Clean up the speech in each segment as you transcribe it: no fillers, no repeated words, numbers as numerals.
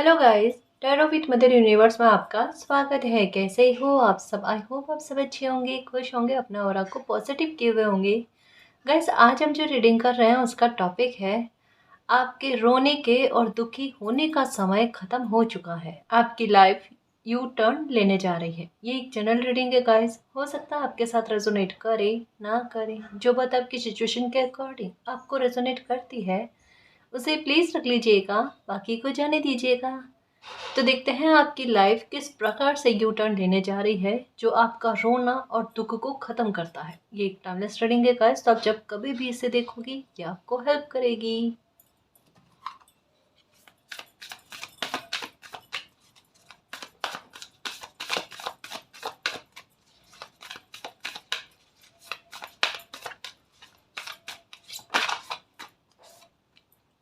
Hello guys, tarot with mother universe में आपका स्वागत है। कैसे हो आप सब? आई होप आप सब अच्छे होंगे, खुश होंगे, अपना और आपको पॉजिटिव किए हुए होंगे। गाइस, आज हम जो रीडिंग कर रहे हैं उसका टॉपिक है आपके रोने के और दुखी होने का समय खत्म हो चुका है। आपकी लाइफ यू टर्न लेने जा रही है। ये एक जनरल रीडिंग है गाइस। हो सकता है आपके साथ रेजोनेट करे ना करे। जो बात आपकी सिचुएशन के अकॉर्डिंग आपको रेजोनेट करती है उसे प्लीज रख लीजिएगा, बाकी को जाने दीजिएगा। तो देखते हैं आपकी लाइफ किस प्रकार से यू टर्न लेने जा रही है जो आपका रोना और दुख को खत्म करता है। ये एक टाइमलेस रीडिंग है गाइस, तो आप जब कभी भी इसे देखोगी ये आपको हेल्प करेगी।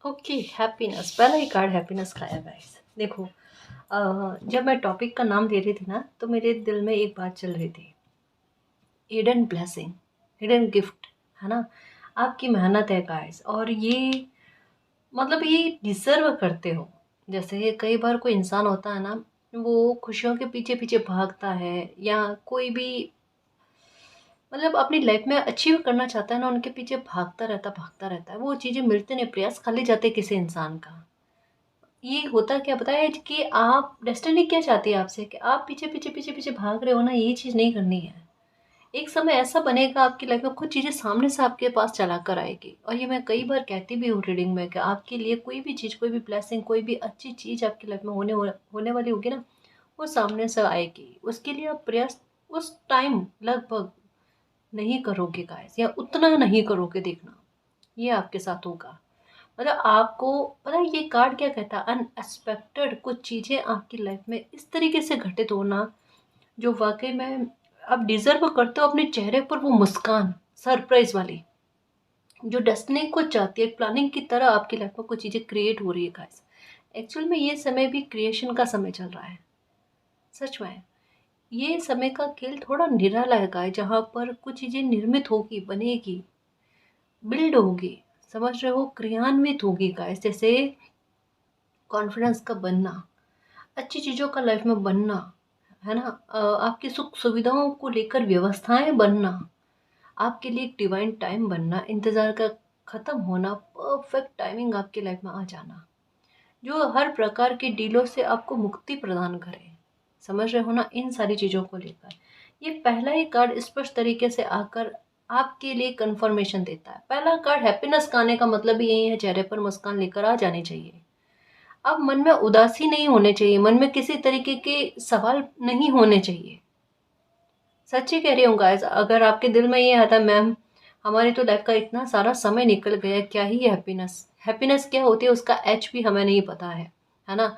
Okay, happiness. पहला ही कार्ड हैप्पीनेस का है गाइस। देखो, जब मैं टॉपिक का नाम दे रही थी ना तो मेरे दिल में एक बात चल रही थी, हिडन ब्लेसिंग, हिडन गिफ्ट, है ना। आपकी मेहनत है गाइस और ये मतलब ये डिज़र्व करते हो। जैसे ये कई बार कोई इंसान होता है ना, वो खुशियों के पीछे पीछे भागता है या कोई भी मतलब अपनी लाइफ में अचीव करना चाहता है ना, उनके पीछे भागता रहता है। वो चीज़ें मिलते नहीं, प्रयास खाली जाते किसी इंसान का। ये होता क्या पता है कि आप डेस्टिनी क्या चाहती है आपसे कि आप पीछे पीछे पीछे पीछे भाग रहे हो ना, ये चीज़ नहीं करनी है। एक समय ऐसा बनेगा आपकी लाइफ में खुद चीज़ें सामने से आपके पास चला कर आएगी। और ये मैं कई बार कहती भी हूँ रीडिंग में कि आपके लिए कोई भी चीज़, कोई भी ब्लेसिंग, कोई भी अच्छी चीज़ आपकी लाइफ में होने वाली होगी ना, वो सामने से आएगी। उसके लिए आप प्रयास उस टाइम लगभग नहीं करोगे गाइस, या उतना नहीं करोगे, देखना ये आपके साथ होगा। मतलब आपको पता है ये कार्ड क्या कहता है, अनएक्सपेक्टेड कुछ चीज़ें आपकी लाइफ में इस तरीके से घटित होना जो वाकई में आप डिजर्व करते हो। अपने चेहरे पर वो मुस्कान सरप्राइज वाली जो डेस्टिनी को चाहती है, एक प्लानिंग की तरह आपकी लाइफ में कुछ चीज़ें क्रिएट हो रही है गाइस। एक्चुअल में ये समय भी क्रिएशन का समय चल रहा है। सच में ये समय का खेल थोड़ा निराला है गाइस, जहाँ पर कुछ चीज़ें निर्मित होगी, बनेगी, बिल्ड होगी, समझ रहे हो, क्रियान्वित होगी गाइस। जैसे कॉन्फिडेंस का बनना, अच्छी चीज़ों का लाइफ में बनना, है ना। आपकी सुख सुविधाओं को लेकर व्यवस्थाएं बनना, आपके लिए एक डिवाइन टाइम बनना, इंतज़ार का ख़त्म होना, परफेक्ट टाइमिंग आपकी लाइफ में आ जाना, जो हर प्रकार के डीलों से आपको मुक्ति प्रदान करे। समझ रहे हो ना, इन सारी चीज़ों को लेकर ये पहला ही कार्ड स्पष्ट तरीके से आकर आपके लिए कंफर्मेशन देता है। पहला कार्ड हैप्पीनेस का आने का मतलब ही यही है, चेहरे पर मुस्कान लेकर आ जानी चाहिए। अब मन में उदासी नहीं होने चाहिए, मन में किसी तरीके के सवाल नहीं होने चाहिए। सच्ची कह रही हूँ गाइस, अगर आपके दिल में ये आता मैम हमारी तो लाइफ का इतना सारा समय निकल गया, क्या ही हैप्पीनेस, हैप्पीनेस क्या होती है उसका एच भी हमें नहीं पता है ना।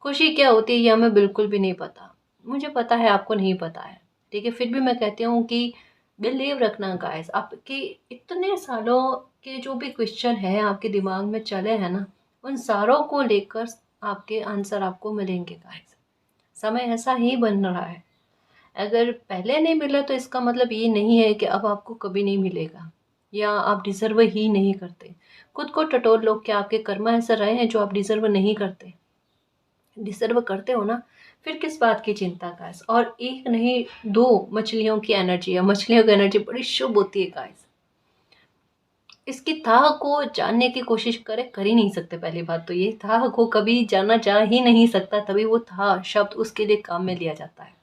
खुशी क्या होती है ये हमें बिल्कुल भी नहीं पता। मुझे पता है, आपको नहीं पता है, ठीक है। फिर भी मैं कहती हूँ कि बिलीव रखना गाइस, आपके इतने सालों के जो भी क्वेश्चन है आपके दिमाग में चले हैं ना, उन सारों को लेकर आपके आंसर आपको मिलेंगे गाइस। समय ऐसा ही बन रहा है। अगर पहले नहीं मिला तो इसका मतलब ये नहीं है कि अब आपको कभी नहीं मिलेगा या आप डिजर्व ही नहीं करते। खुद को टटोल लो, क्या आपके कर्म ऐसे रहे हैं जो आप डिजर्व नहीं करते? डिजर्व करते हो ना, फिर किस बात की चिंता गाइस। और एक नहीं, दो मछलियों की एनर्जी है, मछलियों की एनर्जी बड़ी शुभ होती है गाइस। इसकी थाह को जानने की कोशिश करें, कर ही नहीं सकते। पहली बात तो ये, थाह को कभी जाना जा ही नहीं सकता, तभी वो था शब्द उसके लिए काम में लिया जाता है।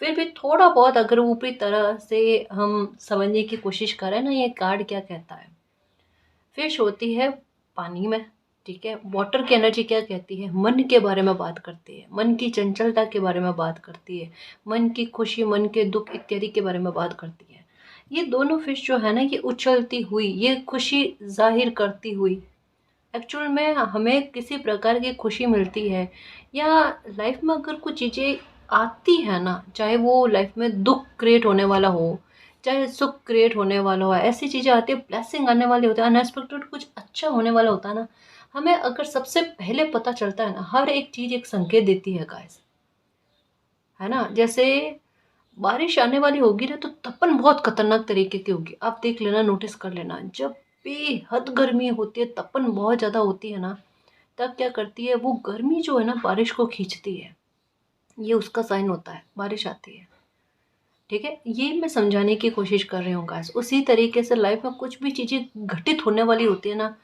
फिर भी थोड़ा बहुत अगर ऊपरी तरह से हम समझने की कोशिश करें ना, ये कार्ड क्या कहता है। फिश होती है पानी में, ठीक है। वाटर की एनर्जी क्या कहती है, मन के बारे में बात करती है, मन की चंचलता के बारे में बात करती है, मन की खुशी, मन के दुख इत्यादि के बारे में बात करती है। ये दोनों फिश जो है ना, ये उछलती हुई, ये खुशी जाहिर करती हुई एक्चुअल में हमें किसी प्रकार की खुशी मिलती है, या लाइफ में अगर कुछ चीज़ें आती है ना, चाहे वो लाइफ में दुख क्रिएट होने वाला हो, चाहे सुख क्रिएट होने वाला हो, ऐसी चीज़ें आती है, ब्लेसिंग आने वाली होती है, अनएक्सपेक्टेड कुछ अच्छा होने वाला होता है ना, हमें अगर सबसे पहले पता चलता है ना, हर एक चीज़ एक संकेत देती है गाइस, है ना। जैसे बारिश आने वाली होगी ना तो तपन बहुत खतरनाक तरीके की होगी, आप देख लेना, नोटिस कर लेना। जब बेहद गर्मी होती है, तपन बहुत ज़्यादा होती है ना, तब क्या करती है वो गर्मी जो है ना बारिश को खींचती है, ये उसका साइन होता है, बारिश आती है। ठीक है, ये मैं समझाने की कोशिश कर रही हूँ गाइस। उसी तरीके से लाइफ में कुछ भी चीज़ें घटित होने वाली होती है ना,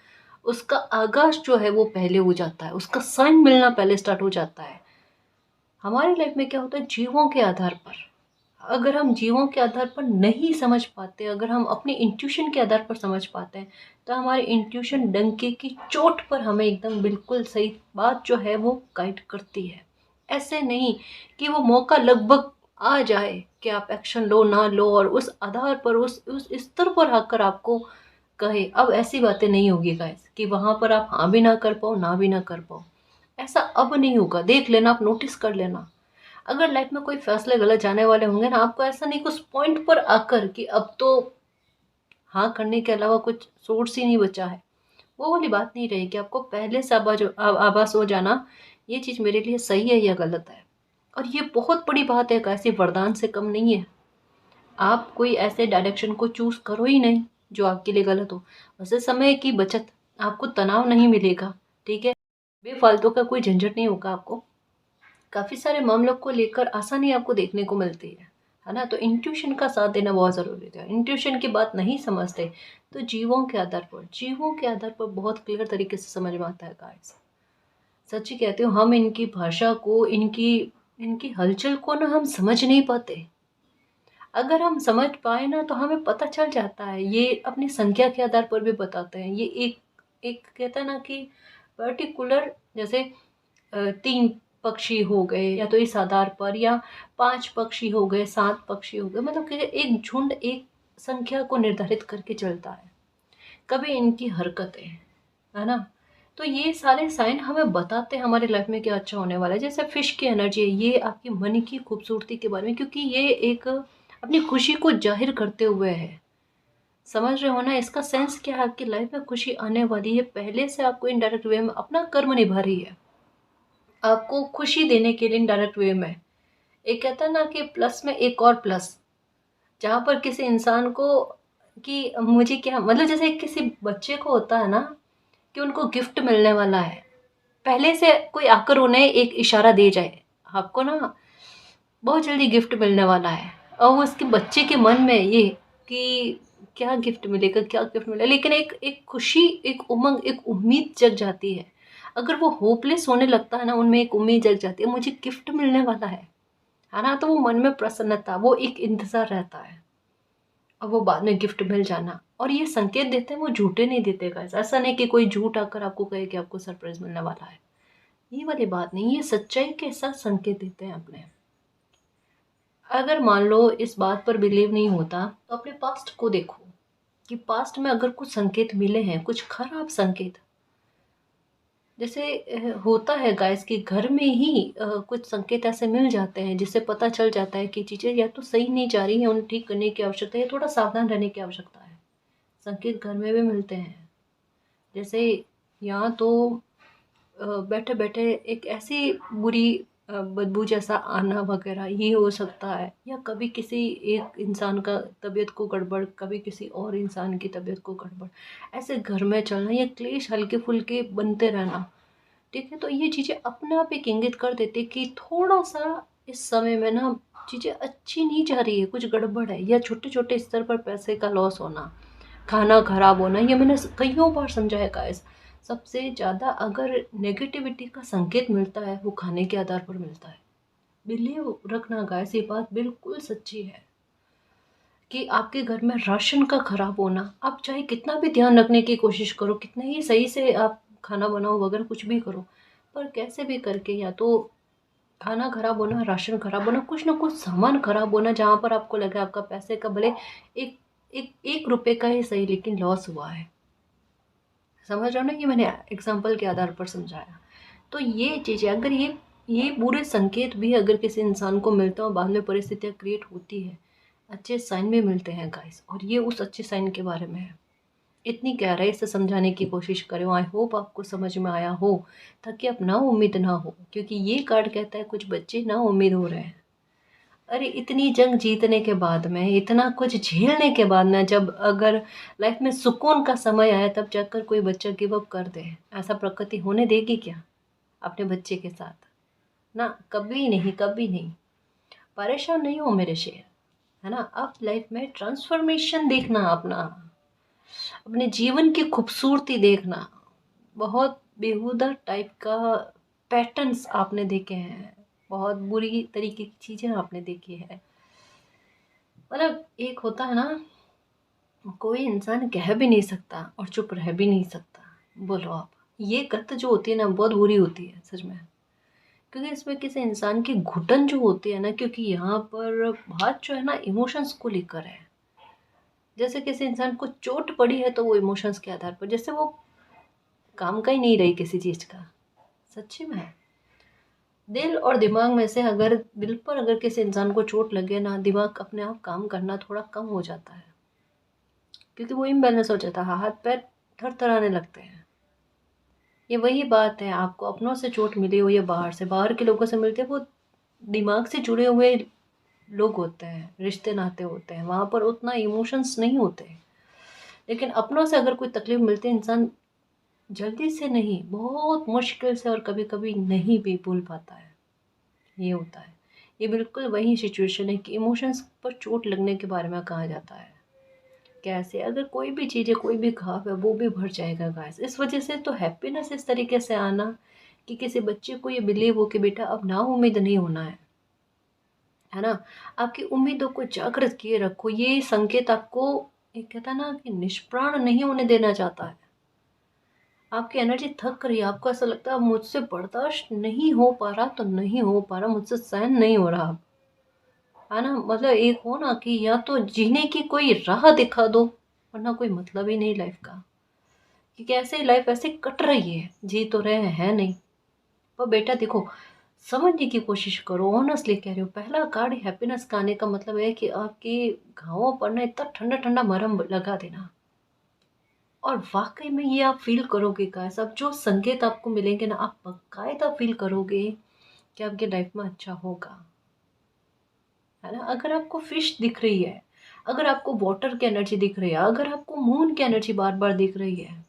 उसका आगाज जो है वो पहले हो जाता है, उसका साइन मिलना पहले स्टार्ट हो जाता है। हमारी लाइफ में क्या होता है, जीवों के आधार पर, अगर हम जीवों के आधार पर नहीं समझ पाते, अगर हम अपने इंट्यूशन के आधार पर समझ पाते हैं, तो हमारे इंट्यूशन डंके की चोट पर हमें एकदम बिल्कुल सही बात जो है वो गाइड करती है। ऐसे नहीं कि वो मौका लगभग आ जाए कि आप एक्शन लो ना लो, और उस आधार पर उस स्तर पर आकर आपको कहे। अब ऐसी बातें नहीं होगी गाइस कि वहां पर आप हाँ भी ना कर पाओ ना भी ना कर पाओ। ऐसा अब नहीं होगा, देख लेना, आप नोटिस कर लेना। अगर लाइफ में कोई फैसले गलत जाने वाले होंगे ना, आपको ऐसा नहीं कुछ पॉइंट पर आकर कि अब तो हाँ करने के अलावा कुछ सोर्स ही नहीं बचा है, वो वाली बात नहीं रहेगी। आपको पहले से आभास हो जाना ये चीज़ मेरे लिए सही है या गलत है। और ये बहुत बड़ी बात है, ऐसी वरदान से कम नहीं है। आप कोई ऐसे डायरेक्शन को चूज करो ही नहीं जो आपके लिए गलत हो। वैसे समय की बचत, आपको तनाव नहीं मिलेगा। ठीक है, बेफालतू का कोई झंझट नहीं होगा आपको। काफ़ी सारे मामलों को लेकर आसानी आपको देखने को मिलती है ना। तो इंट्यूशन का साथ देना बहुत ज़रूरी है। इंट्यूशन की बात नहीं समझते तो जीवों के आधार पर बहुत क्लियर तरीके से समझ में आता है गाइस। सच्ची कहती हूँ, हम इनकी भाषा को, इनकी इनकी हलचल को ना हम समझ नहीं पाते। अगर हम समझ पाए ना तो हमें पता चल जाता है। ये अपनी संख्या के आधार पर भी बताते हैं। ये एक एक कहता है ना कि पर्टिकुलर, जैसे 3 पक्षी हो गए या तो इस आधार पर, या 5 पक्षी हो गए, 7 पक्षी हो गए, मतलब कि एक झुंड एक संख्या को निर्धारित करके चलता है। कभी इनकी हरकतें, है ना। तो ये सारे साइन हमें बताते हैं हमारी लाइफ में क्या अच्छा होने वाला है। जैसे फिश की एनर्जी है, ये आपकी मन की खूबसूरती के बारे में, क्योंकि ये एक अपनी खुशी को जाहिर करते हुए है। समझ रहे हो ना, इसका सेंस क्या है, आपकी लाइफ में खुशी आने वाली है, पहले से आपको इनडायरेक्ट वे में अपना कर्म निभा रही है, आपको खुशी देने के लिए इनडायरेक्ट वे में। एक कहता है ना कि प्लस में एक और प्लस, जहाँ पर किसी इंसान को कि मुझे क्या मतलब, जैसे किसी बच्चे को होता है ना कि उनको गिफ्ट मिलने वाला है, पहले से कोई आकर उन्हें एक इशारा दे जाए, आपको ना बहुत जल्दी गिफ्ट मिलने वाला है, और वो उसके बच्चे के मन में ये कि क्या गिफ्ट मिलेगा, क्या गिफ्ट मिलेगा, लेकिन एक एक खुशी, एक उमंग, एक उम्मीद जग जाती है। अगर वो होपलेस होने लगता है ना, उनमें एक उम्मीद जग जाती है, मुझे गिफ्ट मिलने वाला है ना, तो वो मन में प्रसन्नता, वो एक इंतजार रहता है, और वो बाद में गिफ्ट मिल जाना। और ये संकेत देते हैं, वो झूठे नहीं देते गाइस। ऐसा नहीं कि कोई झूठ आकर आपको कहे कि आपको सरप्राइज मिलने वाला है, ये वाली बात नहीं, ये सच्चाई के साथ संकेत देते हैं अपने। अगर मान लो इस बात पर बिलीव नहीं होता तो अपने पास्ट को देखो कि पास्ट में अगर कुछ संकेत मिले हैं, कुछ खराब संकेत, जैसे होता है गाइस कि घर में ही कुछ संकेत ऐसे मिल जाते हैं जिससे पता चल जाता है कि चीज़ें या तो सही नहीं जा रही हैं, उन्हें ठीक करने की आवश्यकता है, या थोड़ा सावधान रहने की आवश्यकता है। संकेत घर में भी मिलते हैं। जैसे यहाँ तो बैठे बैठे एक ऐसी बुरी बदबू जैसा आना वगैरह, ये हो सकता है। या कभी किसी एक इंसान का तबीयत को गड़बड़, कभी किसी और इंसान की तबीयत को गड़बड़, ऐसे घर में चलना, या क्लेश हल्के फुल्के बनते रहना। ठीक है, तो ये चीज़ें अपने आप एक इंगित कर देती कि थोड़ा सा इस समय में ना चीज़ें अच्छी नहीं जा रही है, कुछ गड़बड़ है। या छोटे छोटे स्तर पर पैसे का लॉस होना, खाना खराब होना, ये मैंने कईयों बार समझा है गाइस। सबसे ज़्यादा अगर नेगेटिविटी का संकेत मिलता है वो खाने के आधार पर मिलता है। बिलीव रखना गाइस, ये बात बिल्कुल सच्ची है कि आपके घर में राशन का खराब होना, आप चाहे कितना भी ध्यान रखने की कोशिश करो, कितने ही सही से आप खाना बनाओ वगैरह कुछ भी करो, पर कैसे भी करके या तो खाना खराब होना, राशन खराब होना, कुछ ना कुछ सामान खराब होना, जहाँ पर आपको लगे आपका पैसे का भले एक एक रुपए का ही सही लेकिन लॉस हुआ है। समझ रहे हो ना, ये मैंने एग्जाम्पल के आधार पर समझाया। तो ये चीज़ें अगर ये बुरे संकेत भी अगर किसी इंसान को मिलता है और बाद में परिस्थितियाँ क्रिएट होती है, अच्छे साइन भी मिलते हैं गाइस, और ये उस अच्छे साइन के बारे में है। इतनी गहराई से समझाने की कोशिश करें, आई होप आपको समझ में आया हो, ताकि आप ना उम्मीद ना हो, क्योंकि ये कार्ड कहता है कुछ बच्चे ना उम्मीद हो रहे हैं। अरे इतनी जंग जीतने के बाद में, इतना कुछ झेलने के बाद ना, जब अगर लाइफ में सुकून का समय आया तब जाकर कोई बच्चा गिव अप कर दे, ऐसा प्रकृति होने देगी क्या अपने बच्चे के साथ? ना, कभी नहीं, कभी नहीं। परेशान नहीं हो मेरे शेर, है ना। अब लाइफ में ट्रांसफॉर्मेशन देखना, अपना अपने जीवन की खूबसूरती देखना। बहुत बेहुदा टाइप का पैटर्न्स आपने देखे हैं, बहुत बुरी तरीके की चीज़ें आपने देखी है। मतलब एक होता है ना, कोई इंसान कह भी नहीं सकता और चुप रह भी नहीं सकता। बोलो आप, ये गत जो होती है ना, बहुत बुरी होती है सच में। क्योंकि इसमें किसी इंसान की घुटन जो होती है ना, क्योंकि यहाँ पर बात जो है ना इमोशंस को लेकर है। जैसे किसी इंसान को चोट पड़ी है तो वो इमोशंस के आधार पर, जैसे वो काम का ही नहीं रही किसी चीज़ का। सच्ची में दिल और दिमाग में से, अगर दिल पर अगर किसी इंसान को चोट लगे ना, दिमाग अपने आप काम करना थोड़ा कम हो जाता है, क्योंकि वो इम्बैलेंस हो जाता है, हाथ पैर थरथराने लगते हैं। ये वही बात है, आपको अपनों से चोट मिली हो या बाहर के लोगों से मिलते, वो दिमाग से जुड़े हुए लोग होते हैं, रिश्ते नाते होते हैं, वहाँ पर उतना इमोशंस नहीं होते। लेकिन अपनों से अगर कोई तकलीफ मिलती है, इंसान जल्दी से नहीं, बहुत मुश्किल से और कभी कभी नहीं भी भूल पाता है। ये होता है, ये बिल्कुल वही सिचुएशन है कि इमोशंस पर चोट लगने के बारे में कहा जाता है। कैसे, अगर कोई भी चीज़ है, कोई भी घाव है, वो भी भर जाएगा गाइस। इस वजह से तो हैप्पीनेस इस तरीके से आना कि किसी बच्चे को ये बिलीव हो कि बेटा अब ना उम्मीद नहीं होना है ना। आपकी उम्मीदों को जागृत किए रखो, ये संकेत आपको, एक कहता है ना कि निष्प्राण नहीं होने देना चाहता है। आपकी एनर्जी थक रही है, आपको ऐसा लगता है मुझसे बर्दाश्त नहीं हो पा रहा, तो नहीं हो पा रहा, मुझसे सहन नहीं हो रहा, है ना। मतलब एक हो ना कि या तो जीने की कोई राह दिखा दो, वरना कोई मतलब ही नहीं लाइफ का। कि कैसे लाइफ ऐसे कट रही है, जी तो रहे हैं नहीं। पर बेटा देखो, समझने की कोशिश करो, ऑनेस्टली कह रही हूँ। पहला कार्ड हैप्पीनेस का आने का मतलब है कि आपके घावों पर ना इतना ठंडा ठंडा मरहम लगा देना। और वाकई में ये आप फील करोगे गाइस, अब जो संकेत आपको मिलेंगे ना, आप बाकायदा फील करोगे कि आपकी लाइफ में अच्छा होगा, है ना। अगर आपको फिश दिख रही है, अगर आपको वाटर की एनर्जी दिख रही है, अगर आपको मून की एनर्जी बार बार दिख रही है,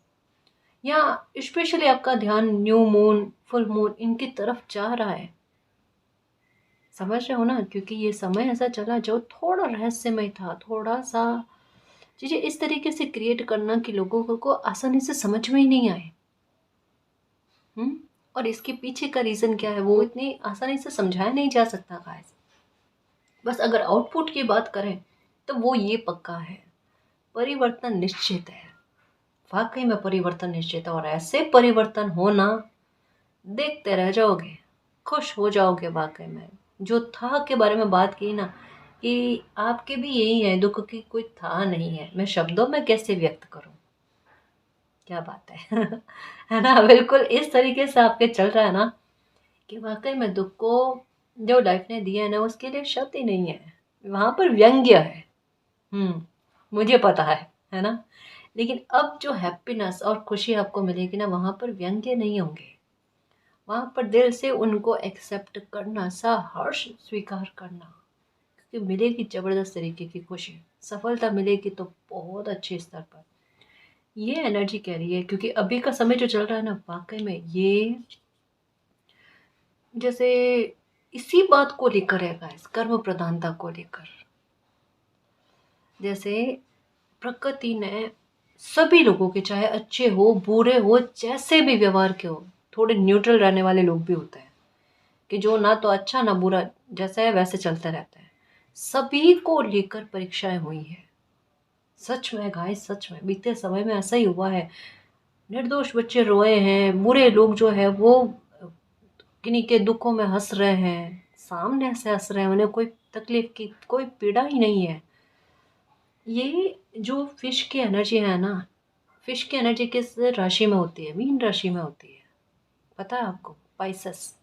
या स्पेशली आपका ध्यान न्यू मून, फुल मून इनकी तरफ जा रहा है, समझ रहे हो ना। क्योंकि ये समय ऐसा चला जो थोड़ा रहस्यमय था, थोड़ा सा चीज़ें इस तरीके से क्रिएट करना कि लोगों को आसानी से समझ में ही नहीं आए। और इसके पीछे का रीज़न क्या है, वो इतनी आसानी से समझाया नहीं जा सकता गाइस। बस अगर आउटपुट की बात करें तो वो ये पक्का है, परिवर्तन निश्चित है। वाकई में परिवर्तन निश्चित है, और ऐसे परिवर्तन होना देखते रह जाओगे, खुश हो जाओगे वाकई में। जो था के बारे में बात की ना, कि आपके भी यही है, दुख की कोई था नहीं है, मैं शब्दों में कैसे व्यक्त करूं। क्या बात है है ना, बिल्कुल इस तरीके से आपके चल रहा है ना, कि वाकई में दुख को जो लाइफ ने दिया है ना, उसके लिए शब्द ही नहीं है, वहां पर व्यंग्य है। मुझे पता है ना। लेकिन अब जो हैप्पीनेस और खुशी आपको मिलेगी ना, वहां पर व्यंग्य नहीं होंगे, वहां पर दिल से उनको एक्सेप्ट करना, सहर्ष स्वीकार करना, क्योंकि मिलेगी जबरदस्त तरीके की खुशी, सफलता मिलेगी तो बहुत अच्छे स्तर पर। ये एनर्जी कह रही है, क्योंकि अभी का समय जो चल रहा है ना, वाकई में ये जैसे इसी बात को लेकर है गाइस, कर्म प्रधानता को लेकर। जैसे प्रकृति ने सभी लोगों के, चाहे अच्छे हो बुरे हो, जैसे भी व्यवहार के हो, थोड़े न्यूट्रल रहने वाले लोग भी होते हैं, कि जो ना तो अच्छा ना बुरा, जैसा है वैसे चलते रहते हैं, सभी को लेकर परीक्षाएं हुई है। सच में गाइस, सच में बीते समय में ऐसा ही हुआ है। निर्दोष बच्चे रोए हैं, बुरे लोग जो है वो किन्हीं के दुखों में हंस रहे हैं, सामने से हंस रहे हैं, उन्हें कोई तकलीफ की कोई पीड़ा ही नहीं है। ये जो फिश की एनर्जी है ना, फिश की एनर्जी किस राशि में होती है? मीन राशि में होती है, पता है आपको? पाइसेस,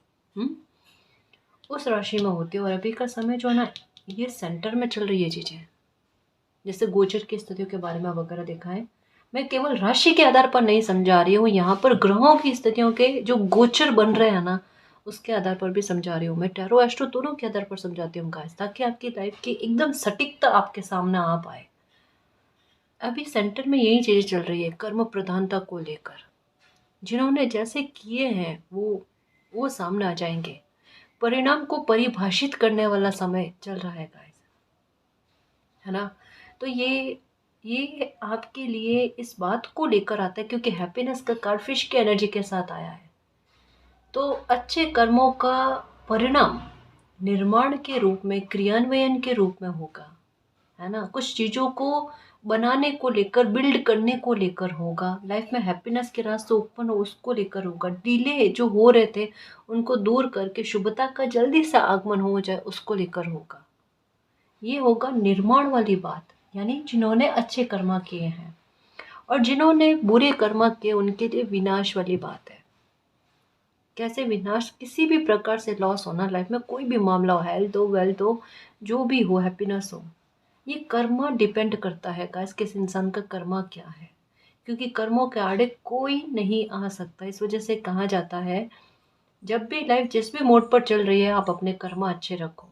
उस राशि में होती है। और अभी का समय जो है ना, ये सेंटर में चल रही है चीज़ें। जैसे गोचर की स्थितियों के बारे में वगैरह देखा है, मैं केवल राशि के आधार पर नहीं समझा रही हूँ, यहाँ पर ग्रहों की स्थितियों के जो गोचर बन रहे हैं ना, उसके आधार पर भी समझा रही हूँ, मैं टैरो एस्ट्रो दोनों के आधार पर समझाती हूँ गाइस, ताकि आपकी लाइफ की एकदम सटीकता आपके सामने आ पाए। अभी सेंटर में यही चीज़ें चल रही है कर्म प्रधानता को लेकर। जिन्होंने जैसे किए हैं वो सामने आ जाएंगे। परिणाम को परिभाषित करने वाला समय चल रहा है गाइस, है ना। तो ये आपके लिए इस बात को लेकर आता है, क्योंकि हैप्पीनेस का कार्ड फिश की एनर्जी के साथ आया है। तो अच्छे कर्मों का परिणाम निर्माण के रूप में, क्रियान्वयन के रूप में होगा, है ना। कुछ चीज़ों को बनाने को लेकर, बिल्ड करने को लेकर होगा। लाइफ में हैप्पीनेस के रास्ते ओपन हो उसको लेकर होगा। डिले जो हो रहे थे उनको दूर करके शुभता का जल्दी से आगमन हो जाए उसको लेकर होगा। ये होगा निर्माण वाली बात, यानी जिन्होंने अच्छे कर्मा किए हैं। और जिन्होंने बुरे कर्मा किए उनके लिए विनाश वाली बात है। कैसे विनाश? किसी भी प्रकार से लॉस होना लाइफ में, कोई भी मामला हो, हेल्थ हो, वेल्थ हो, जो भी हो, हैप्पीनेस हो, ये कर्मा डिपेंड करता है गाइस, किस इंसान का कर्मा क्या है। क्योंकि कर्मों के आड़े कोई नहीं आ सकता। इस वजह से कहा जाता है जब भी लाइफ जिस भी मोड पर चल रही है आप अपने कर्मा अच्छे रखो।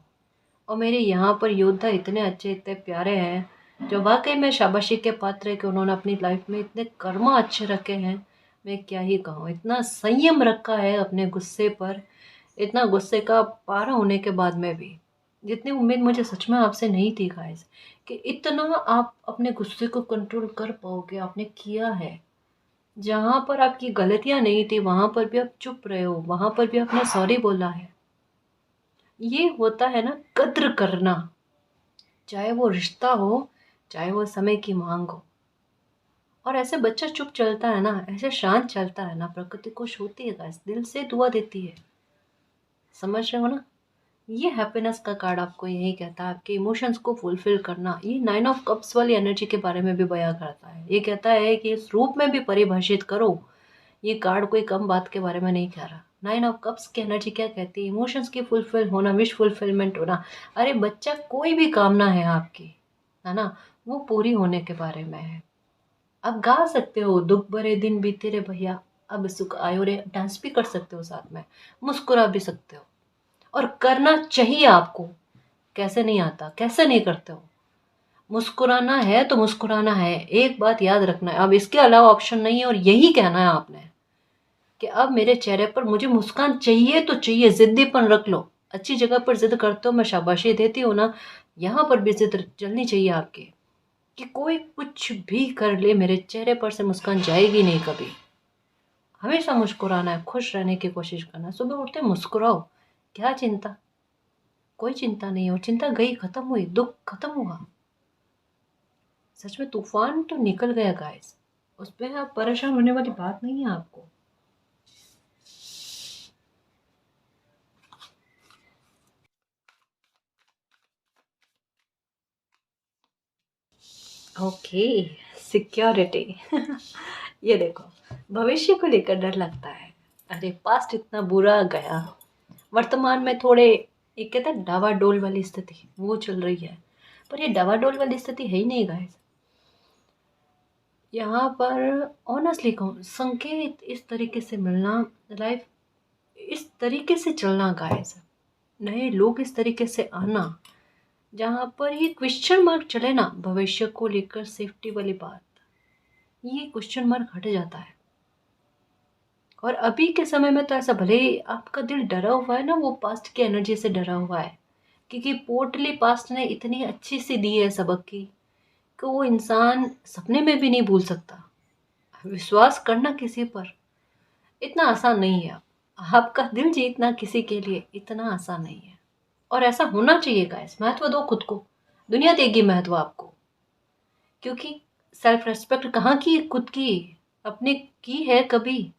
और मेरे यहाँ पर योद्धा इतने अच्छे, इतने प्यारे हैं, जो वाकई में शाबाशी के पात्र है कि उन्होंने अपनी लाइफ में इतने कर्मा अच्छे रखे हैं। मैं क्या ही कहूँ, इतना संयम रखा है अपने गुस्से पर, इतना गुस्से का पारा होने के बाद में भी। जितनी उम्मीद मुझे सच में आपसे नहीं थी गाइस, कि इतना आप अपने गुस्से को कंट्रोल कर पाओगे, आपने किया है। जहाँ पर आपकी गलतियाँ नहीं थी वहाँ पर भी आप चुप रहे हो, वहाँ पर भी आपने सॉरी बोला है। ये होता है ना कद्र करना, चाहे वो रिश्ता हो, चाहे वो समय की मांग हो। और ऐसे बच्चा चुप चलता है ना, ऐसे शांत चलता है ना, प्रकृति खुश होती है गाइस, दिल से दुआ देती है। समझ रहे हो ना। ये हैप्पीनेस का कार्ड आपको यही कहता है, आपके इमोशंस को फुलफिल करना। ये 9 ऑफ कप्स वाली एनर्जी के बारे में भी बयां करता है। ये कहता है कि इस रूप में भी परिभाषित करो। ये कार्ड कोई कम बात के बारे में नहीं कह रहा। 9 ऑफ कप्स की एनर्जी क्या कहती है? इमोशंस की फुलफिल होना, विश फुलफिलमेंट होना। अरे बच्चा, कोई भी कामना है आपकी, है ना, वो पूरी होने के बारे में है। आप गा सकते हो दुख भरे दिन बीते रे भैया, अब सुख आयो रे, डांस भी कर सकते हो साथ में, मुस्कुरा भी सकते हो। और करना चाहिए आपको। कैसे नहीं आता, कैसे नहीं करते हो? मुस्कुराना है तो मुस्कुराना है। एक बात याद रखना है, अब इसके अलावा ऑप्शन नहीं है। और यही कहना है आपने कि अब मेरे चेहरे पर मुझे मुस्कान चाहिए तो चाहिए। जिद्दीपन रख लो। अच्छी जगह पर जिद करते हो, मैं शाबाशी देती हूँ ना। यहाँ पर भी जिद चलनी चाहिए आपकी, कि कोई कुछ भी कर ले, मेरे चेहरे पर से मुस्कान जाएगी नहीं कभी। हमेशा मुस्कुराना है, खुश रहने की कोशिश करना है। सुबह उठते मुस्कुराओ। क्या चिंता? कोई चिंता नहीं हो। चिंता गई, खत्म हुई, दुख खत्म हुआ। सच में तूफान तो निकल गया गाइस, उस पर आप परेशान होने वाली बात नहीं है आपको। Okay, security. ये देखो, भविष्य को लेकर डर लगता है। अरे पास्ट इतना बुरा गया, वर्तमान में थोड़े, एक कहता है डावाडोल वाली स्थिति वो चल रही है। पर ये डावाडोल वाली स्थिति है ही नहीं गाइस। यहाँ पर ऑनेस्टली कहूँ, संकेत इस तरीके से मिलना, लाइफ इस तरीके से चलना गाइस, नए लोग इस तरीके से आना, जहाँ पर ये क्वेश्चन मार्क चले ना भविष्य को लेकर, सेफ्टी वाली बात, ये क्वेश्चन मार्क हट जाता है। और अभी के समय में तो ऐसा, भले ही आपका दिल डरा हुआ है ना, वो पास्ट की एनर्जी से डरा हुआ है, क्योंकि पोर्टली पास्ट ने इतनी अच्छी सी दी है सबक की, कि वो इंसान सपने में भी नहीं भूल सकता। विश्वास करना किसी पर इतना आसान नहीं है। आपका दिल जीतना किसी के लिए इतना आसान नहीं है। और ऐसा होना चाहिए गाइस। महत्व दो खुद को, दुनिया देगी महत्व आपको। क्योंकि सेल्फ रेस्पेक्ट कहाँ की है? खुद की, अपने की है कभी?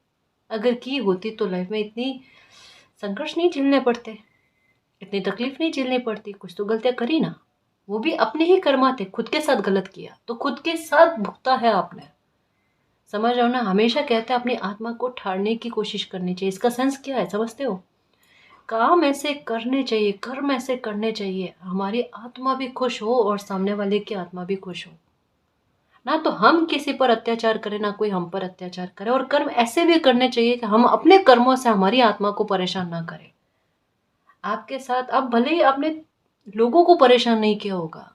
अगर की होती तो लाइफ में इतनी संघर्ष नहीं झेलने पड़ते, इतनी तकलीफ नहीं झेलनी पड़ती। कुछ तो गलतियां करी ना, वो भी अपने ही कर्मा थे। खुद के साथ गलत किया तो खुद के साथ भुगता है आपने। समझ रहे हो ना। हमेशा कहते हैं अपनी आत्मा को ठाड़ने की कोशिश करनी चाहिए। इसका सेंस क्या है समझते हो? काम ऐसे करने चाहिए, कर्म ऐसे करने चाहिए, हमारी आत्मा भी खुश हो और सामने वाले की आत्मा भी खुश हो। ना तो हम किसी पर अत्याचार करें, ना कोई हम पर अत्याचार करे। और कर्म ऐसे भी करने चाहिए कि हम अपने कर्मों से हमारी आत्मा को परेशान ना करें। आपके साथ अब भले ही आपने लोगों को परेशान नहीं किया होगा,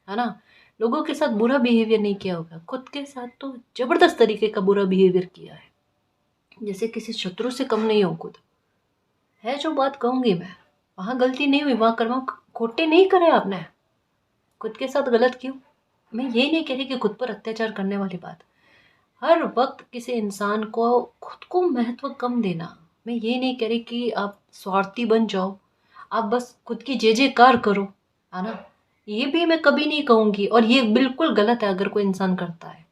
है ना, लोगों के साथ बुरा बिहेवियर नहीं किया होगा, खुद के साथ तो जबरदस्त तरीके का बुरा बिहेवियर किया है। जैसे किसी शत्रु से कम नहीं हो खुद, है जो बात कहूंगी मैं। वहां गलती नहीं हुई, वहां कर्म खोटे नहीं करे आपने, खुद के साथ गलत क्यों। मैं ये नहीं कह रही कि खुद पर अत्याचार करने वाली बात, हर वक्त किसी इंसान को खुद को महत्व कम देना। मैं ये नहीं कह रही कि आप स्वार्थी बन जाओ, आप बस खुद की जय जयकार करो, है ना, ये भी मैं कभी नहीं कहूंगी। और ये बिल्कुल गलत है अगर कोई इंसान करता है।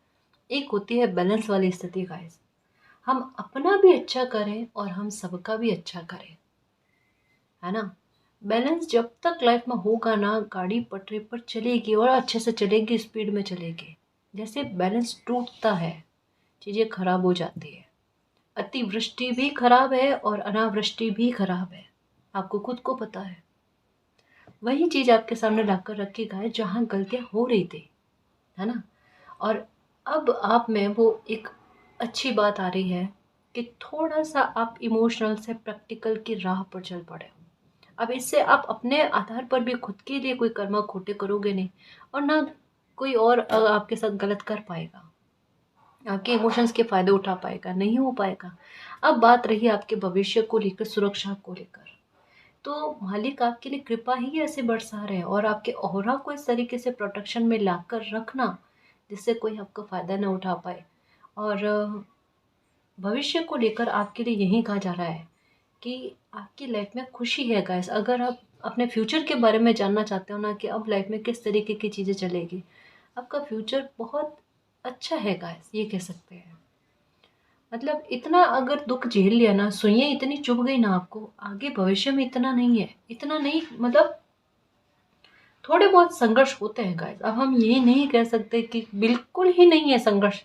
एक होती है बैलेंस वाली स्थिति गाइस, हम अपना भी अच्छा करें और हम सबका भी अच्छा करें, है ना। बैलेंस जब तक लाइफ में होगा ना, गाड़ी पटरी पर चलेगी और अच्छे से चलेगी, स्पीड में चलेगी। जैसे बैलेंस टूटता है, चीज़ें खराब हो जाती है। अतिवृष्टि भी खराब है और अनावृष्टि भी खराब है, आपको खुद को पता है। वही चीज़ आपके सामने लाकर रखी है जहाँ गलतियाँ हो रही थी, है ना। और अब आप में वो एक अच्छी बात आ रही है कि थोड़ा सा आप इमोशनल से प्रैक्टिकल की राह पर चल पड़े। अब इससे आप अपने आधार पर भी खुद के लिए कोई कर्म खोटे करोगे नहीं, और ना कोई और आपके साथ गलत कर पाएगा, आपके इमोशंस के फ़ायदे उठा पाएगा, नहीं हो पाएगा। अब बात रही आपके भविष्य को लेकर, सुरक्षा को लेकर, तो मालिक आपके लिए कृपा ही ऐसे बरसा रहे हैं और आपके ऑरा को इस तरीके से प्रोटेक्शन में लाकर रखना जिससे कोई आपका फ़ायदा ना उठा पाए। और भविष्य को लेकर आपके लिए यही कहा जा रहा है कि आपकी लाइफ में खुशी है गाइस। अगर आप अपने फ्यूचर के बारे में जानना चाहते हो ना, कि अब लाइफ में किस तरीके की चीज़ें चलेगी, आपका फ्यूचर बहुत अच्छा है गाइस, ये कह सकते हैं। मतलब इतना अगर दुख झेल लिया ना, सुइयां इतनी चुभ गई ना आपको, आगे भविष्य में इतना नहीं है, इतना नहीं, मतलब थोड़े बहुत संघर्ष होते हैं गाइस। अब हम ये नहीं कह सकते कि बिल्कुल ही नहीं है संघर्ष,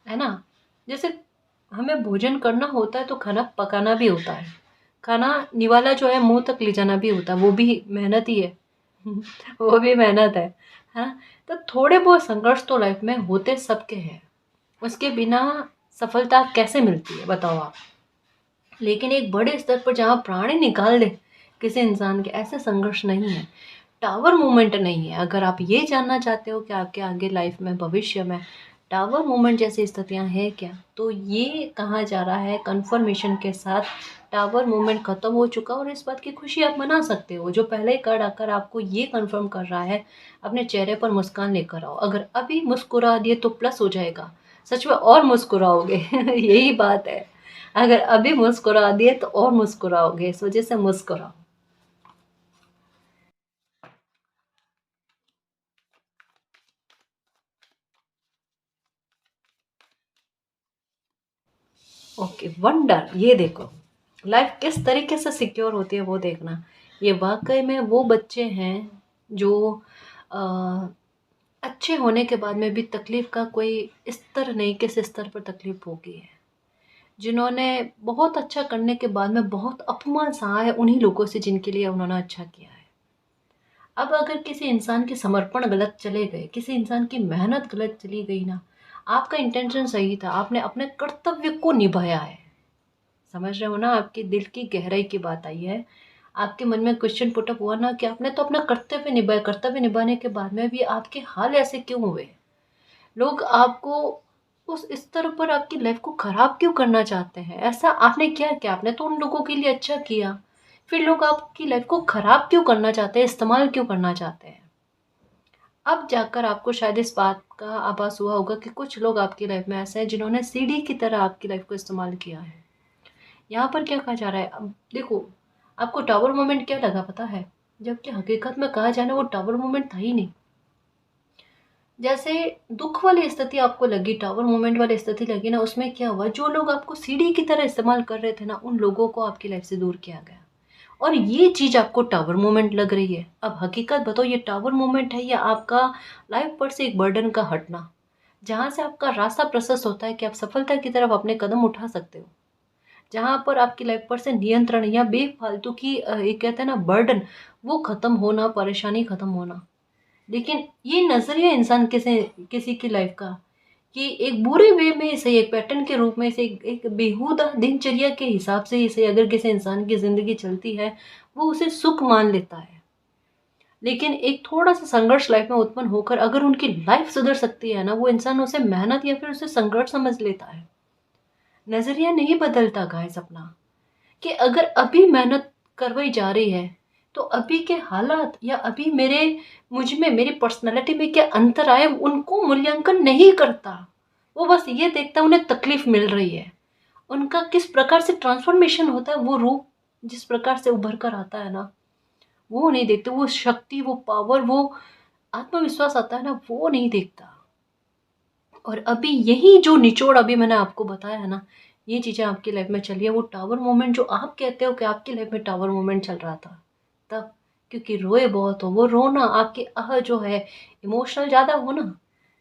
है ना। जैसे हमें भोजन करना होता है तो खाना पकाना भी होता है, खाना निवाला जो है मुंह तक ले जाना भी होता है, वो भी मेहनत ही है। वो भी मेहनत है ना। तो थोड़े बहुत संघर्ष तो लाइफ में होते सबके हैं, उसके बिना सफलता कैसे मिलती है बताओ आप। लेकिन एक बड़े स्तर पर जहाँ प्राण ही निकाल दे किसी इंसान के, ऐसे संघर्ष नहीं है, टावर मूवमेंट नहीं है। अगर आप ये जानना चाहते हो कि आपके आगे लाइफ में, भविष्य में टावर मूवमेंट जैसी स्थितियां हैं क्या, तो ये कहा जा रहा है कंफर्मेशन के साथ टावर मूवमेंट खत्म हो चुका। और इस बात की खुशी आप मना सकते हो, जो पहले ही कार्ड आकर आपको ये कंफर्म कर रहा है। अपने चेहरे पर मुस्कान लेकर आओ, अगर अभी मुस्कुरा दिए तो प्लस हो जाएगा, सच में और मुस्कुराओगे। यही बात है, अगर अभी मुस्कुरा दिए तो और मुस्कुराओगे, इस वजह से मुस्कुराओ। ओके, वंडर, ये देखो लाइफ किस तरीके से सिक्योर होती है वो देखना। ये वाकई में वो बच्चे हैं जो अ, अच्छे होने के बाद में भी तकलीफ का कोई स्तर नहीं, किस स्तर पर तकलीफ होगी है, जिन्होंने बहुत अच्छा करने के बाद में बहुत अपमान सहा है उन्हीं लोगों से जिनके लिए उन्होंने अच्छा किया है। अब अगर किसी इंसान के समर्पण गलत चले गए, किसी इंसान की मेहनत गलत चली गई ना, आपका इंटेंशन सही था, आपने अपने कर्तव्य को निभाया है, समझ रहे हो ना, आपके दिल की गहराई की बात आई है। आपके मन में क्वेश्चन पुटअप हुआ ना कि आपने तो अपना कर्तव्य निभाया, कर्तव्य निभाने के बाद में भी आपके हाल ऐसे क्यों हुए, लोग आपको उस स्तर पर आपकी लाइफ को खराब क्यों करना चाहते हैं, ऐसा आपने क्या किया, आपने तो उन लोगों के लिए अच्छा किया, फिर लोग आपकी लाइफ को खराब क्यों करना चाहते हैं, इस्तेमाल क्यों करना चाहते हैं। अब जाकर आपको शायद इस बात का आभास हुआ होगा कि कुछ लोग आपकी लाइफ में ऐसे हैं जिन्होंने सीढ़ी की तरह आपकी लाइफ को इस्तेमाल किया है। यहाँ पर क्या कहा जा रहा है, अब देखो, आपको टावर मोमेंट क्या लगा पता है, जबकि हकीकत में कहा जाए ना, वो टावर मोमेंट था ही नहीं। जैसे दुख वाली स्थिति आपको लगी, टावर मोमेंट वाली स्थिति लगी ना, उसमें क्या हुआ, जो लोग आपको सीढ़ी की तरह इस्तेमाल कर रहे थे ना, उन लोगों को आपकी लाइफ से दूर किया गया। और ये चीज़ आपको टावर मोमेंट लग रही है। अब हकीकत बताओ, ये टावर मोमेंट है या आपका लाइफ पर से एक बर्डन का हटना, जहाँ से आपका रास्ता प्रशस्त होता है कि आप सफलता की तरफ अपने कदम उठा सकते हो, जहाँ पर आपकी लाइफ पर से नियंत्रण या बेफालतू की एक कहते हैं ना बर्डन, वो खत्म होना, परेशानी खत्म होना। लेकिन ये नज़रिया इंसान किसी किसी की लाइफ का कि एक बुरे वे में सही, एक पैटर्न के रूप में से, एक बेहुदा दिनचर्या के हिसाब से ही सही, अगर किसी इंसान की ज़िंदगी चलती है वो उसे सुख मान लेता है। लेकिन एक थोड़ा सा संघर्ष लाइफ में उत्पन्न होकर अगर उनकी लाइफ सुधर सकती है ना, वो इंसान उसे मेहनत या फिर उसे संघर्ष समझ लेता है। नज़रिया नहीं बदलता गाइस अपना, कि अगर अभी मेहनत करवाई जा रही है तो अभी के हालात या अभी मुझ में, मेरी पर्सनैलिटी में क्या अंतर आए, उनको मूल्यांकन नहीं करता। वो बस ये देखता है उन्हें तकलीफ मिल रही है, उनका किस प्रकार से ट्रांसफॉर्मेशन होता है, वो रूप जिस प्रकार से उभर कर आता है ना, वो नहीं देखते। वो शक्ति, वो पावर, वो आत्मविश्वास आता है ना, वो नहीं देखता। और अभी यही जो निचोड़ अभी मैंने आपको बताया है ना, ये चीज़ें आपकी लाइफ में चली है। वो टावर मोमेंट जो आप कहते हो कि आपकी लाइफ में टावर मोमेंट चल रहा था तब, क्योंकि रोए बहुत हो, वो रोना आपके आह जो है, इमोशनल ज़्यादा हो ना,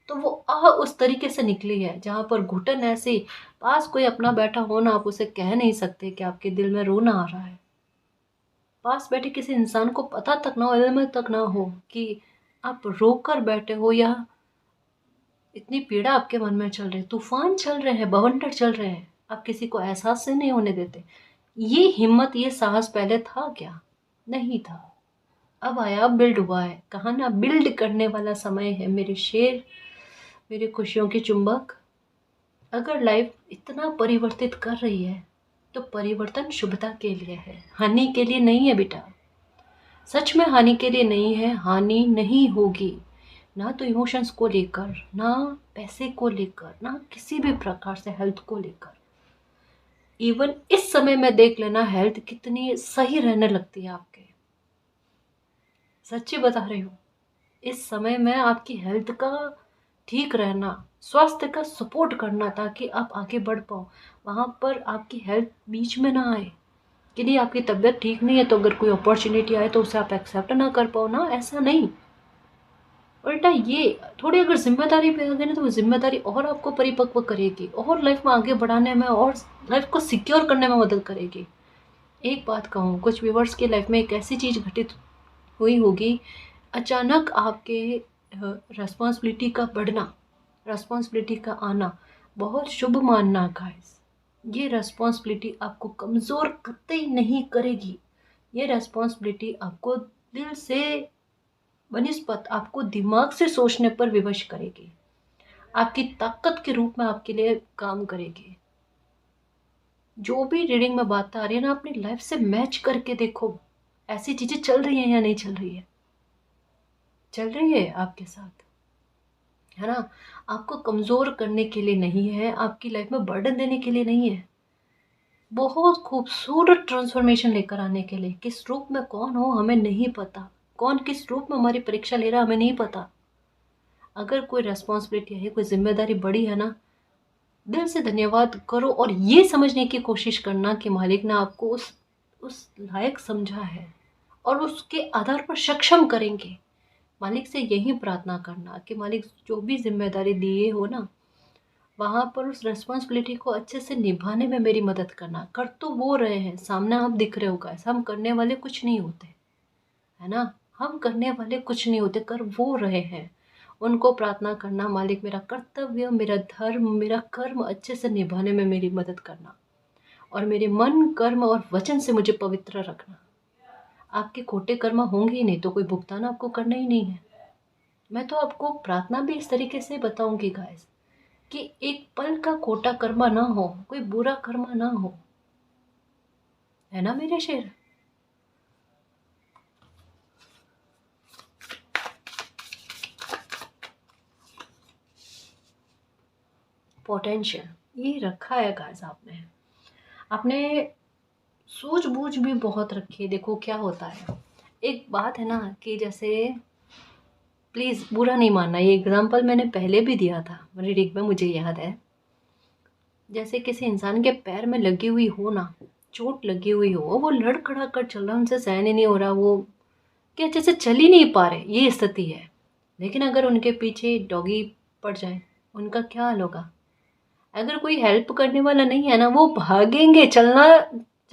तो वो आह उस तरीके से निकली है जहाँ पर घुटन ऐसी, पास कोई अपना बैठा हो ना, आप उसे कह नहीं सकते कि आपके दिल में रोना आ रहा है। पास बैठे किसी इंसान को पता तक ना हो, इल्म तक ना हो कि आप रोकर बैठे हो, या इतनी पीड़ा आपके मन में चल रही है, तूफान चल रहे हैं, बवंडर चल रहे हैं, आप किसी को एहसास से नहीं होने देते। ये हिम्मत, ये साहस पहले था क्या? नहीं था। अब आया, अब बिल्ड हुआ है। कहा ना, बिल्ड करने वाला समय है मेरे शेर, मेरे खुशियों के चुंबक। अगर लाइफ इतना परिवर्तित कर रही है तो परिवर्तन शुभता के लिए है, हानि के लिए नहीं है बेटा। सच में हानि के लिए नहीं है, हानि नहीं होगी। ना तो इमोशंस को लेकर, ना पैसे को लेकर, ना किसी भी प्रकार से हेल्थ को लेकर। इवन इस समय में देख लेना, हेल्थ कितनी सही रहने लगती है आपके। सच्ची बता रही हूँ, इस समय में आपकी हेल्थ का ठीक रहना, स्वास्थ्य का सपोर्ट करना ताकि आप आगे बढ़ पाओ, वहाँ पर आपकी हेल्थ बीच में ना आए कि नहीं आपकी तबीयत ठीक नहीं है तो अगर कोई अपॉर्चुनिटी आए तो उसे आप एक्सेप्ट ना कर पाओ ना, ऐसा नहीं। उल्टा ये थोड़ी अगर जिम्मेदारी पे आ गई ना, तो वो जिम्मेदारी और आपको परिपक्व करेगी, और लाइफ में आगे बढ़ाने में और लाइफ को सिक्योर करने में मदद करेगी। एक बात कहूँ, कुछ व्यूवर्स की लाइफ में एक ऐसी चीज़ घटित हुई होगी, अचानक आपके रेस्पॉन्सिबिलिटी का बढ़ना, रेस्पॉन्सिबिलिटी का आना बहुत शुभ मानना गाइस। ये रेस्पॉन्सिबिलिटी आपको कमज़ोर कतई नहीं करेगी। ये रेस्पॉन्सिबिलिटी आपको दिल से बनिस्पत, आपको दिमाग से सोचने पर विवश करेगी, आपकी ताकत के रूप में आपके लिए काम करेगी। जो भी रीडिंग में बात आ रही है ना, अपनी लाइफ से मैच करके देखो, ऐसी चीज़ें चल रही हैं या नहीं चल रही है। चल रही है आपके साथ, है ना। आपको कमज़ोर करने के लिए नहीं है, आपकी लाइफ में बर्डन देने के लिए नहीं है, बहुत खूबसूरत ट्रांसफॉर्मेशन लेकर आने के लिए। किस रूप में कौन हो हमें नहीं पता, कौन किस रूप में हमारी परीक्षा ले रहा है हमें नहीं पता। अगर कोई रेस्पॉन्सिबिलिटी है, कोई जिम्मेदारी बड़ी है ना, दिल से धन्यवाद करो और ये समझने की कोशिश करना कि मालिक ने आपको उस लायक समझा है और उसके आधार पर सक्षम करेंगे। मालिक से यही प्रार्थना करना कि मालिक जो भी जिम्मेदारी दिए हो ना, वहाँ पर उस रिस्पॉन्सिबिलिटी को अच्छे से निभाने में मेरी मदद करना। कर तो वो रहे हैं, सामने आप दिख रहे हो गाइस, हम करने वाले कुछ नहीं होते, है ना। हम करने वाले कुछ नहीं होते, कर वो रहे हैं। उनको प्रार्थना करना, मालिक मेरा कर्तव्य, मेरा धर्म, मेरा कर्म अच्छे से निभाने में मेरी मदद करना, और मेरे मन, कर्म और वचन से मुझे पवित्र रखना। आपके खोटे कर्म होंगे ही नहीं तो कोई भुगतान आपको करना ही नहीं है। मैं तो आपको प्रार्थना भी इस तरीके से बताऊंगी गाइस, कि एक पल का खोटा कर्म ना हो, कोई बुरा कर्म ना हो, है ना मेरे शेर। पोटेंशियल ये रखा है गाइस आपने, आपने सूझबूझ भी बहुत रखी है। देखो क्या होता है, एक बात है ना कि जैसे, प्लीज़ बुरा नहीं मानना, ये एग्जांपल मैंने पहले भी दिया था रीडिंग में, मुझे याद है। जैसे किसी इंसान के पैर में लगी हुई हो ना, चोट लगी हुई हो, वो लड़खड़ा कर चल रहा, उनसे सहन ही नहीं हो रहा, वो कि अच्छे से चल ही नहीं पा रहे, ये स्थिति है। लेकिन अगर उनके पीछे डॉगी पड़ जाए, उनका क्या हाल होगा। अगर कोई हेल्प करने वाला नहीं है ना, वो भागेंगे, चलना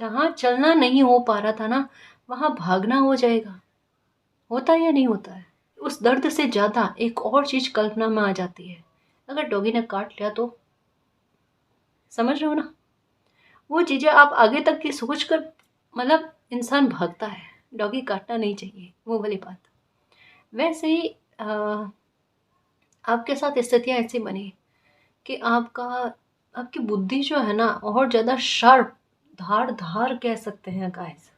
जहाँ चलना नहीं हो पा रहा था ना, वहाँ भागना हो जाएगा। होता है या नहीं होता है? उस दर्द से ज़्यादा एक और चीज़ कल्पना में आ जाती है, अगर डॉगी ने काट लिया तो। समझ रहे हो ना? वो चीज़ें आप आगे तक की सोच कर मतलब इंसान भागता है, डॉगी काटना नहीं चाहिए, वो वाली बात। वैसे ही आपके साथ स्थितियाँ ऐसी बनी कि आपकी बुद्धि जो है ना और ज़्यादा शार्प, धार धार कह सकते हैं गाइस,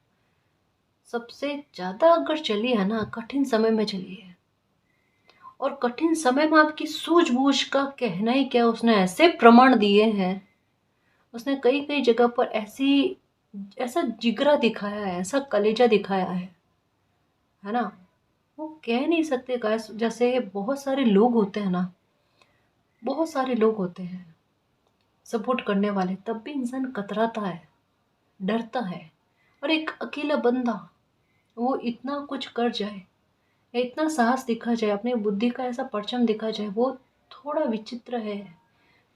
सबसे ज़्यादा अगर चली है ना कठिन समय में चली है। और कठिन समय में आपकी सूझबूझ का कहना ही क्या, उसने ऐसे प्रमाण दिए हैं, उसने कई कई जगह पर ऐसा जिगरा दिखाया है, ऐसा कलेजा दिखाया है ना। वो कह नहीं सकते गाइस, जैसे बहुत सारे लोग होते हैं ना, बहुत सारे लोग होते हैं सपोर्ट करने वाले, तब भी इंसान कतराता है, डरता है। और एक अकेला बंदा वो इतना कुछ कर जाए या इतना साहस दिखा जाए, अपनी बुद्धि का ऐसा परचम दिखा जाए, वो थोड़ा विचित्र है।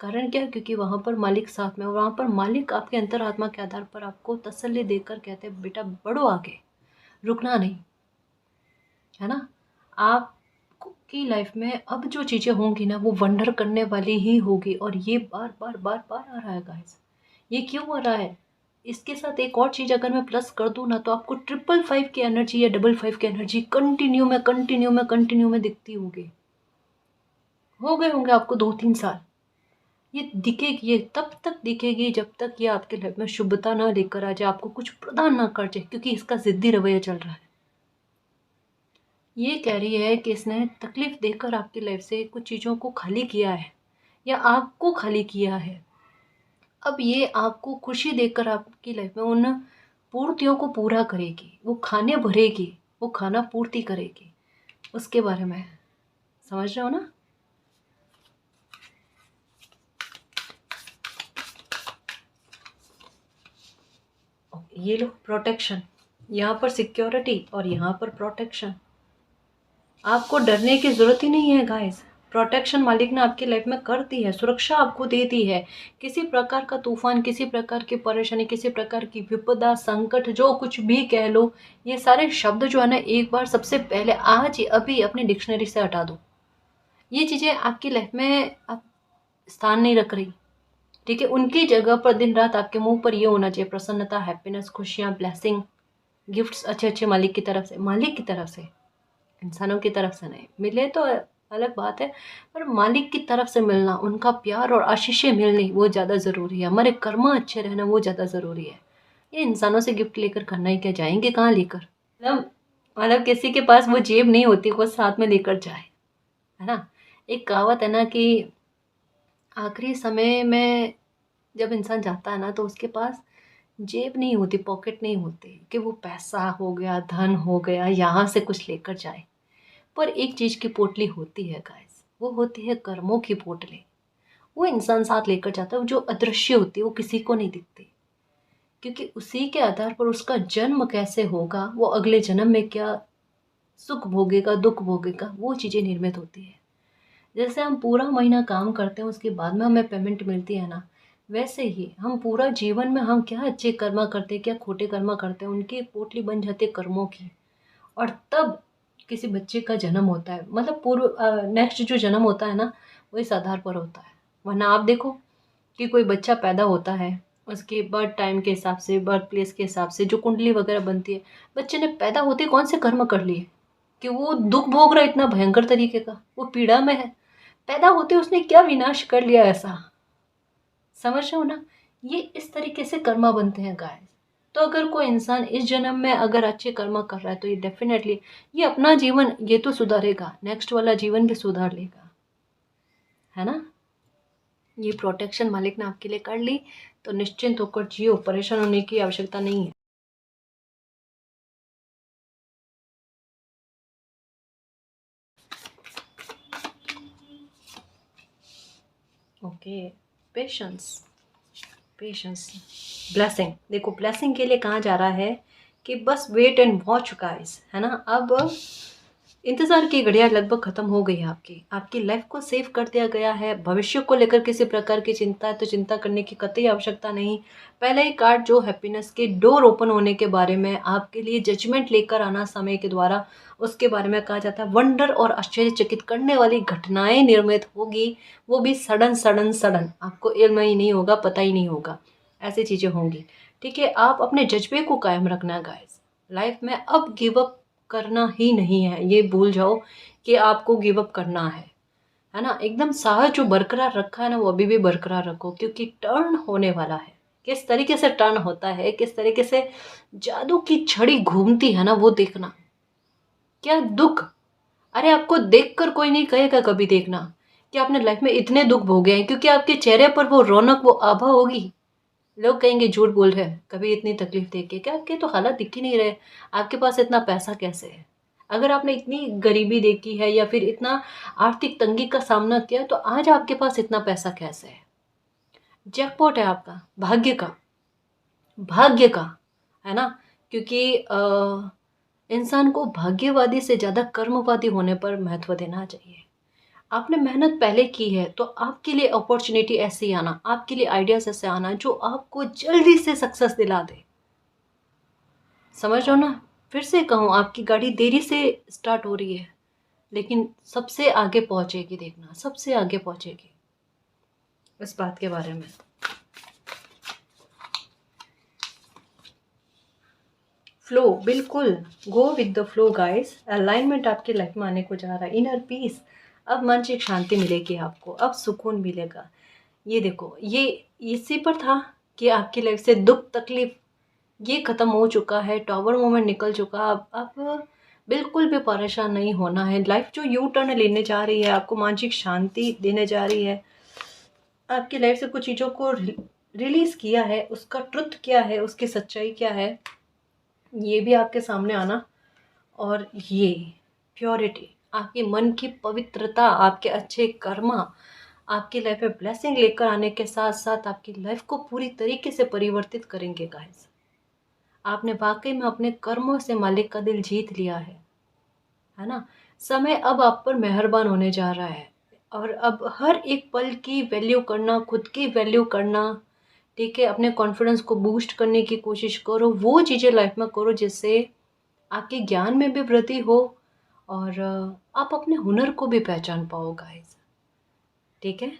कारण क्या है? क्योंकि वहाँ पर मालिक साथ में, और वहाँ पर मालिक आपके अंतरात्मा के आधार पर आपको तसल्ली देकर कहते हैं बेटा बढ़ो आगे, रुकना नहीं, है ना। आप की लाइफ में अब जो चीज़ें होंगी ना वो वंडर करने वाली ही होगी, और ये बार बार बार बार आ रहा है गाइस। ये क्यों हो रहा है? इसके साथ एक और चीज़ अगर मैं प्लस कर दूँ ना, तो आपको 555 की एनर्जी या 55 की एनर्जी कंटिन्यू में दिखती होगी। हो गए होंगे आपको 2-3 साल। ये दिखेगी, ये तब तक दिखेगी जब तक ये आपके लाइफ में शुभता ना लेकर आ जाए, आपको कुछ प्रदान ना कर जाए, क्योंकि इसका जिद्दी रवैया चल रहा है। ये कह रही है कि इसने तकलीफ देकर आपकी लाइफ से कुछ चीज़ों को खाली किया है, या आपको खाली किया है। अब ये आपको खुशी देकर आपकी लाइफ में उन पूर्तियों को पूरा करेगी, वो खाने भरेगी, वो खाना पूर्ति करेगी, उसके बारे में समझ रहे हो ना। ये लो प्रोटेक्शन, यहाँ पर सिक्योरिटी और यहाँ पर प्रोटेक्शन। आपको डरने की ज़रूरत ही नहीं है गाइस। प्रोटेक्शन मालिक ने आपकी लाइफ में कर दी है, सुरक्षा आपको दे दी है। किसी प्रकार का तूफान, किसी प्रकार की परेशानी, किसी प्रकार की विपदा, संकट, जो कुछ भी कह लो, ये सारे शब्द जो है ना एक बार सबसे पहले आज ही अभी अपनी डिक्शनरी से हटा दो। ये चीज़ें आपकी लाइफ में अब स्थान नहीं रख रही, ठीक है। उनकी जगह पर दिन रात आपके मुंह पर ये होना चाहिए प्रसन्नता, हैप्पीनेस, खुशियाँ, ब्लेसिंग, गिफ्ट्स अच्छे अच्छे मालिक की तरफ से, मालिक की तरफ से, इंसानों की तरफ से नहीं। मिले तो अलग बात है, पर मालिक की तरफ से मिलना, उनका प्यार और आशीषें मिलनी वो ज़्यादा ज़रूरी है। हमारे कर्म अच्छे रहना वो ज़्यादा ज़रूरी है। ये इंसानों से गिफ्ट लेकर करना ही क्या, जाएंगे कहाँ लेकर? मतलब किसी के पास वो जेब नहीं होती वो साथ में लेकर जाए, है ना। एक कहावत है ना कि आखिरी समय में जब इंसान जाता है ना तो उसके पास जेब नहीं होती, पॉकेट नहीं होती कि वो पैसा हो गया, धन हो गया, यहाँ से कुछ लेकर जाए। पर एक चीज़ की पोटली होती है गाइस, वो होती है कर्मों की पोटली। वो इंसान साथ लेकर जाता है, वो जो अदृश्य होती है, वो किसी को नहीं दिखती, क्योंकि उसी के आधार पर उसका जन्म कैसे होगा, वो अगले जन्म में क्या सुख भोगेगा, दुख भोगेगा, वो चीज़ें निर्मित होती है। जैसे हम पूरा महीना काम करते हैं, उसके बाद में हमें पेमेंट मिलती है ना, वैसे ही हम पूरा जीवन में हम क्या अच्छे कर्मा करते हैं, क्या खोटे कर्मा करते हैं, उनकी पोटली बन जाती है कर्मों की। और तब किसी बच्चे का जन्म होता है, मतलब पूर्व नेक्स्ट जो जन्म होता है ना वो इस आधार पर होता है। वरना आप देखो कि कोई बच्चा पैदा होता है, उसके बर्थ टाइम के हिसाब से, बर्थ प्लेस के हिसाब से जो कुंडली वगैरह बनती है, बच्चे ने पैदा होते ही कौन से कर्म कर लिए कि वो दुख भोग रहा है इतना भयंकर तरीके का, वो पीड़ा में है। पैदा होते उसने क्या विनाश कर लिया ऐसा, समझ रहे हो ना। ये इस तरीके से कर्मा बनते हैं गाइस। तो अगर कोई इंसान इस जन्म में अगर अच्छे कर्म कर रहा है तो ये डेफिनेटली ये अपना जीवन ये तो सुधारेगा, नेक्स्ट वाला जीवन भी सुधार लेगा, है ना। ये प्रोटेक्शन मालिक ने आपके लिए कर ली, तो निश्चिंत होकर जियो, परेशान होने की आवश्यकता नहीं है। Okay, patience, patience, blessing. देखो ब्लेसिंग के लिए कहा जा रहा है कि बस वेट एंड वॉच गाइस, है ना। अब इंतज़ार की घड़ियाँ लगभग ख़त्म हो गई है आपकी। आपकी लाइफ़ को सेव कर दिया गया है। भविष्य को लेकर किसी प्रकार की चिंता है तो चिंता करने की कतई आवश्यकता नहीं। पहला ही कार्ड जो हैप्पीनेस के डोर ओपन होने के बारे में आपके लिए जजमेंट लेकर आना समय के द्वारा, उसके बारे में कहा जाता है वंडर और आश्चर्यचकित करने वाली घटनाएँ निर्मित होगी, वो भी सडन सडन सडन। आपको इल्म ही नहीं होगा, पता ही नहीं होगा, ऐसी चीज़ें होंगी। ठीक है? आप अपने जज़्बे को कायम रखना गाइज़। लाइफ़ में अब गिव अप करना ही नहीं है, ये भूल जाओ कि आपको गिव अप करना है ना? एकदम साहस जो बरकरार रखा है ना, वो अभी भी बरकरार रखो क्योंकि टर्न होने वाला है। किस तरीके से टर्न होता है, किस तरीके से जादू की छड़ी घूमती है ना, वो देखना। क्या दुःख! अरे आपको देखकर कोई नहीं कहेगा कभी देखना कि आपने लाइफ में इतने दुःख भोगे हैं क्योंकि आपके चेहरे पर वो रौनक, वो आभा होगी। लोग कहेंगे झूठ बोल रहे हैं, कभी इतनी तकलीफ देख के, क्या आपके तो हालात दिख ही नहीं रहे, आपके पास इतना पैसा कैसे है? अगर आपने इतनी गरीबी देखी है या फिर इतना आर्थिक तंगी का सामना किया है, तो आज आपके पास इतना पैसा कैसे है? जैकपॉट है आपका, भाग्य का, है ना? क्योंकि इंसान को भाग्यवादी से ज़्यादा कर्मवादी होने पर महत्व देना चाहिए। आपने मेहनत पहले की है तो आपके लिए अपॉर्चुनिटी ऐसे ही आना, आपके लिए आइडियाज़ ऐसे आना जो आपको जल्दी से सक्सेस दिला दे। समझ रहे हो ना? फिर से कहूँ, आपकी गाड़ी देरी से स्टार्ट हो रही है, लेकिन सबसे आगे पहुँचेगी, देखना, सबसे आगे पहुँचेगी। इस बात के बारे में। फ्लो, बिल्कुल, go with the flow guys. Alignment आपकी लाइफ में आने को जा रहा है, इनर पीस। अब मानसिक शांति मिलेगी आपको, अब सुकून मिलेगा। ये देखो, ये इसी पर था कि आपकी लाइफ से दुख तकलीफ ये ख़त्म हो चुका है, टॉवर मोमेंट निकल चुका। अब बिल्कुल भी परेशान नहीं होना है। लाइफ जो यू टर्न लेने जा रही है, आपको मानसिक शांति देने जा रही है। आपकी लाइफ से कुछ चीज़ों को रिलीज़ किया है, उसका ट्रुथ क्या है, उसकी सच्चाई क्या है, ये भी आपके सामने आना। और ये प्योरिटी, आपके मन की पवित्रता, आपके अच्छे कर्मा आपकी लाइफ में ब्लेसिंग लेकर आने के साथ साथ आपकी लाइफ को पूरी तरीके से परिवर्तित करेंगे गाइस। आपने वाकई में अपने कर्मों से मालिक का दिल जीत लिया है ना? समय अब आप पर मेहरबान होने जा रहा है और अब हर एक पल की वैल्यू करना, खुद की वैल्यू करना, ठीक है? अपने कॉन्फिडेंस को बूस्ट करने की कोशिश करो, वो चीज़ें लाइफ में करो जिससे आपके ज्ञान में भी वृद्धि हो और आप अपने हुनर को भी पहचान पाओ गाइस। ठीक है?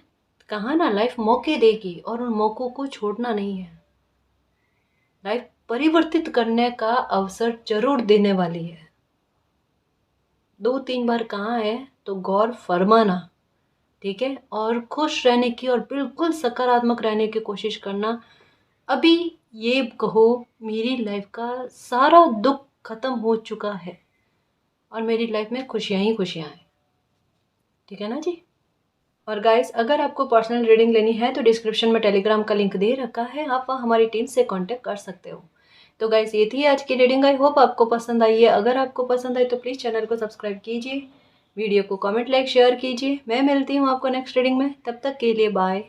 कहा ना, लाइफ मौके देगी और उन मौक़ों को छोड़ना नहीं है। लाइफ परिवर्तित करने का अवसर ज़रूर देने वाली है। 2-3 बार कहा है तो गौर फरमाना, ठीक है? और खुश रहने की और बिल्कुल सकारात्मक रहने की कोशिश करना। अभी ये कहो, मेरी लाइफ का सारा दुःख ख़त्म हो चुका है और मेरी लाइफ में खुशियाँ ही खुशियाँ हैं। ठीक है ना जी? और गाइस, अगर आपको पर्सनल रीडिंग लेनी है तो डिस्क्रिप्शन में टेलीग्राम का लिंक दे रखा है, आप वहाँ हमारी टीम से कांटेक्ट कर सकते हो। तो गाइस, ये थी आज की रीडिंग। आई होप आपको पसंद आई है। अगर आपको पसंद आई तो प्लीज़ चैनल को सब्सक्राइब कीजिए, वीडियो को कमेंट लाइक शेयर कीजिए। मैं मिलती हूँ आपको नेक्स्ट रीडिंग में, तब तक के लिए बाय।